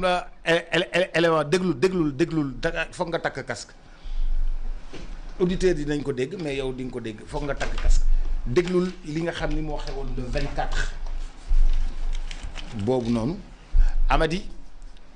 na élément déglul foog nga takk casque auditeurs yi nañ ko dégg mais yow di nga ko dégg foog nga takk casque déglul li nga xam ni moo xewoon le 24 boobu noonu Amady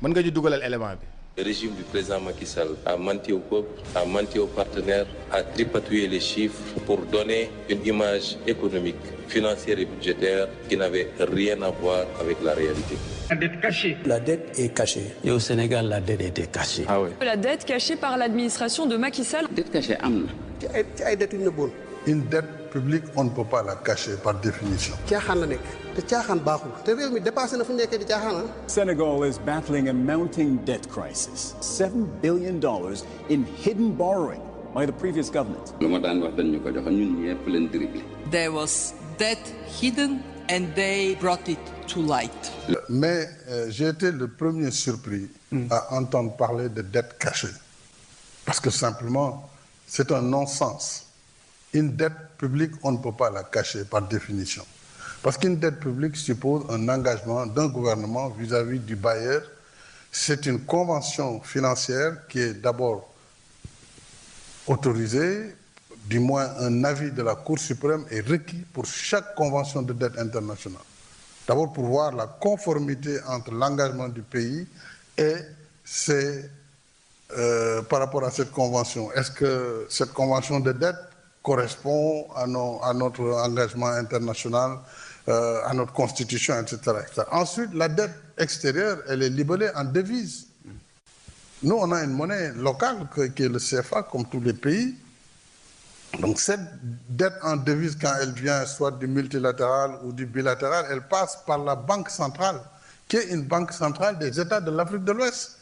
mën nga ñu dugalal élément bi. Le régime du président Macky Sall a menti au peuple, a menti aux partenaires, a tripatouillé les chiffres pour donner une image économique, financière et budgétaire qui n'avait rien à voir avec la réalité. La dette cachée. La dette est cachée. Et au Sénégal, la dette était cachée. Ah oui. La dette cachée par l'administration de Macky Sall. Dette cachée, am na. Une dette publique, on ne peut pas la cacher par définition. Senegal is battling a mounting debt crisis. $7 billion in hidden borrowing by the previous government. There was debt hidden and they brought it to light. Mais j'ai été le premier surpris à entendre parler de dette cachée. Parce que simplement, c'est un non-sens. Une dette publique, on ne peut pas la cacher par définition. Parce qu'une dette publique suppose un engagement d'un gouvernement vis-à-vis du bailleur. C'est une convention financière qui est d'abord autorisée, du moins un avis de la Cour suprême est requis pour chaque convention de dette internationale. D'abord pour voir la conformité entre l'engagement du pays et par rapport à cette convention. Est-ce que cette convention de dette correspond à notre engagement international, à notre constitution, etc., etc. Ensuite, la dette extérieure, elle est libellée en devises. Nous, on a une monnaie locale qui est le CFA, comme tous les pays. Donc cette dette en devise, quand elle vient soit du multilatéral ou du bilatéral, elle passe par la Banque centrale, qui est une banque centrale des États de l'Afrique de l'Ouest,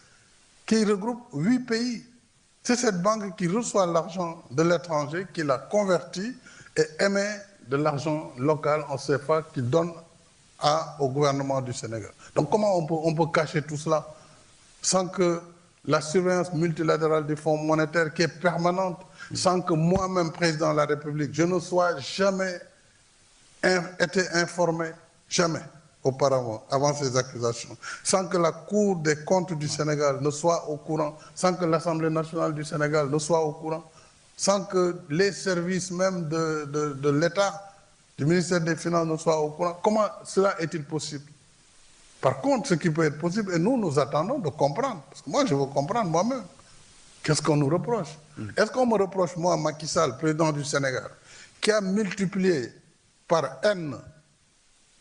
qui regroupe 8 pays. C'est cette banque qui reçoit l'argent de l'étranger, qui l'a converti et émet de l'argent local en CFA qui donne au gouvernement du Sénégal. Donc comment on peut cacher tout cela sans que la surveillance multilatérale du Fonds monétaire qui est permanente, sans que moi-même, président de la République, je ne sois jamais été informé, jamais auparavant, avant ces accusations, sans que la Cour des comptes du Sénégal ne soit au courant, sans que l'Assemblée nationale du Sénégal ne soit au courant, sans que les services même de l'État, du ministère des Finances ne soient au courant. Comment cela est-il possible? Par contre, ce qui peut être possible, et nous attendons de comprendre, parce que moi je veux comprendre moi-même, qu'est-ce qu'on nous reproche? Est-ce qu'on me reproche, moi, Macky Sall, président du Sénégal, qui a multiplié par N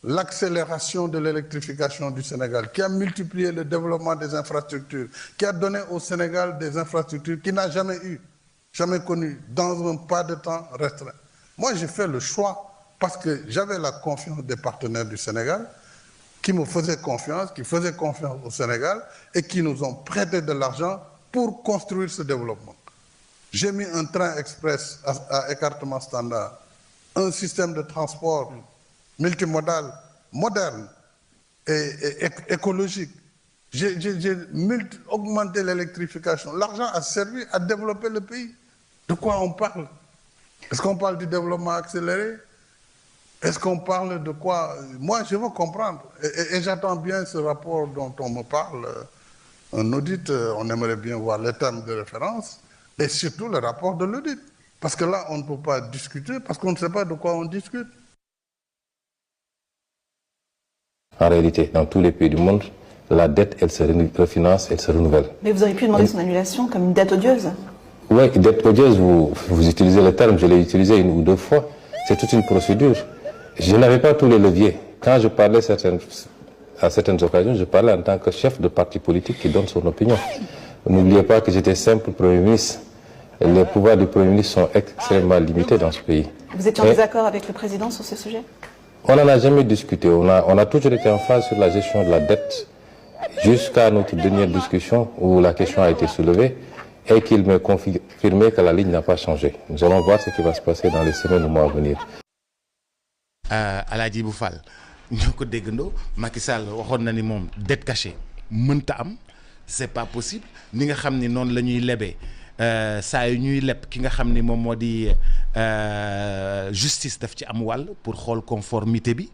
l'accélération de l'électrification du Sénégal, qui a multiplié le développement des infrastructures, qui a donné au Sénégal des infrastructures qu'il n'a jamais eues, jamais connues, dans un pas de temps restreint. Moi, j'ai fait le choix parce que j'avais la confiance des partenaires du Sénégal, qui me faisaient confiance, qui faisaient confiance au Sénégal et qui nous ont prêté de l'argent pour construire ce développement. J'ai mis un train express à écartement standard, un système de transport multimodal, moderne et écologique. J'ai augmenté l'électrification. L'argent a servi à développer le pays. De quoi on parle? Est-ce qu'on parle du développement accéléré? Est-ce qu'on parle de quoi? Moi, je veux comprendre. Et j'attends bien ce rapport dont on me parle. Un audit, on aimerait bien voir les termes de référence et surtout le rapport de l'audit. Parce que là, on ne peut pas discuter parce qu'on ne sait pas de quoi on discute. En réalité, dans tous les pays du monde, la dette, elle se refinance, elle se renouvelle. Mais vous auriez pu demander son annulation comme une dette odieuse. Oui, dette odieuse, vous utilisez le terme, je l'ai utilisé 1 ou 2 fois. C'est toute une procédure. Je n'avais pas tous les leviers. Quand je parlais à certaines occasions, je parlais en tant que chef de parti politique qui donne son opinion. N'oubliez pas que j'étais simple Premier ministre. Les pouvoirs du Premier ministre sont extrêmement limités dans ce pays. Vous étiez en désaccord avec le président sur ce sujet? On n'en a jamais discuté. On a toujours été en phase sur la gestion de la dette jusqu'à notre dernière discussion où la question a été soulevée et qu'il me confirmait que la ligne n'a pas changé. Nous allons voir ce qui va se passer dans les semaines ou mois à venir. Alaaji Bu Fall ñoo ko déggandoo Macky Sall waxoon na ni moom dette cachée mënta am c'est pas possible ni nga xam ni noonu la ñuy lebee saa yu ñuy leb ki nga xam ni moom moo di justice daf ci am wàll pour xool conformité bi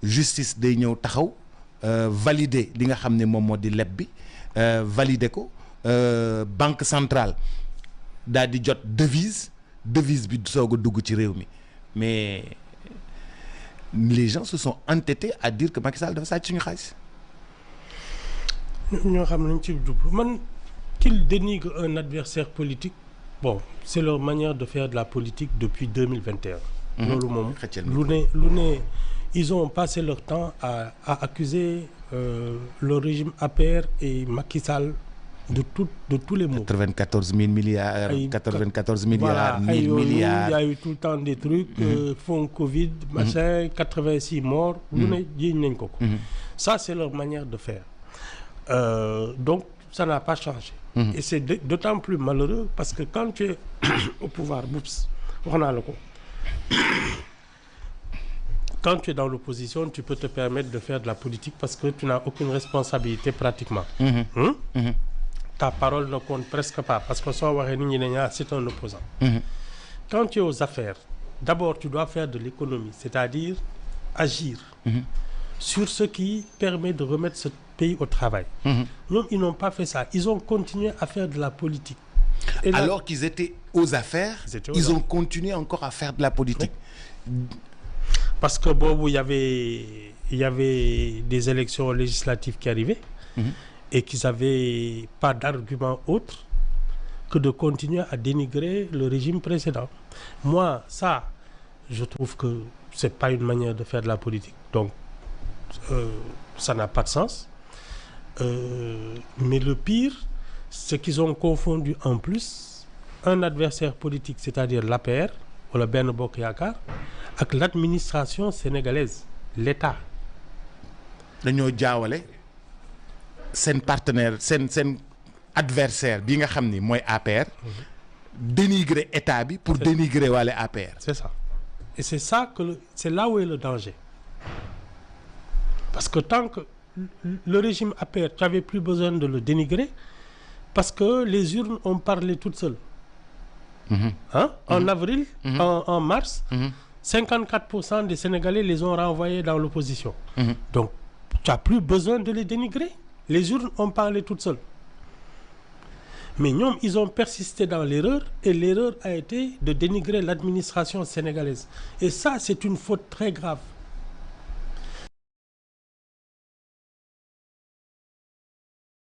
justice day ñëw taxaw valider li nga xam ne moom moo di leb bi valider ko banque centrale daal di jot devise bi soog a dugg ci réew mi mais les gens se sont entêtés à dire que Macky Sall dafa sàcc suñu xaalis. ñoo xam nañ ci jublu man qu'il dénigre un adversaire politique bon c'est leur manière de faire de la politique depuis 2021. loolu moom lu ne ils ont passé leur temps à accuser le régime APR et Macky Sall de tous les maux. 94 000 milliards. 94 milliards. Voilà, 1000 milliards. Il y a eu tout le temps des trucs. Fonds Covid, machin, 86 morts. lu ne jiiñ nañ ko. Ça c'est leur manière de faire. Donc ça n'a pas changé. Et c'est d'autant plus malheureux parce que quand tu es au pouvoir wax naa la ko. Quand tu es dans l'opposition, tu peux te permettre de faire de la politique parce que tu n'as aucune responsabilité pratiquement. Ta parole ne compte presque pas parce que soo waxee nit ñi ne c'est un opposant. Quand tu es aux affaires, d'abord tu dois faire de l'économie, c'est-à-dire agir sur ce qui permet de remettre ce pays au travail. Ñoom ils n'ont pas fait ça, ils ont continué à faire de la politique. Et alors qu'ils étaient aux affaires, ils ont continué encore à faire de la politique. Parce que boobu il y avait des élections législatives qui arrivaient et qu'ils n'avaient pas d'argument autre que de continuer à dénigrer le régime précédent. Moi, ça, je trouve que c'est pas une manière de faire de la politique. Donc, ça n'a pas de sens. Mais le pire, c'est qu'ils ont confondu en plus un adversaire politique, c'est-à-dire l'APR, ou le Benno Bokk Yaakaar, avec l'administration sénégalaise, l'État. dañoo jaawale seen partenaire seen adversaire bi nga xam ni mooy APR. dénigrer état bi pour dénigrer wàlle APR. C'est ça. Et c'est ça c'est là où est le danger. Parce que tant que le régime APR, tu n'avais plus besoin de le dénigrer parce que les urnes ont parlé toutes seules. En avril, en mars, 54% des Sénégalais les ont renvoyés dans l'opposition. Donc, tu n'as plus besoin de les dénigrer. Les urnes ont parlé toutes seules. Mais ñoom, ils ont persisté dans l'erreur et l'erreur a été de dénigrer l'administration sénégalaise. Et ça, c'est une faute très grave.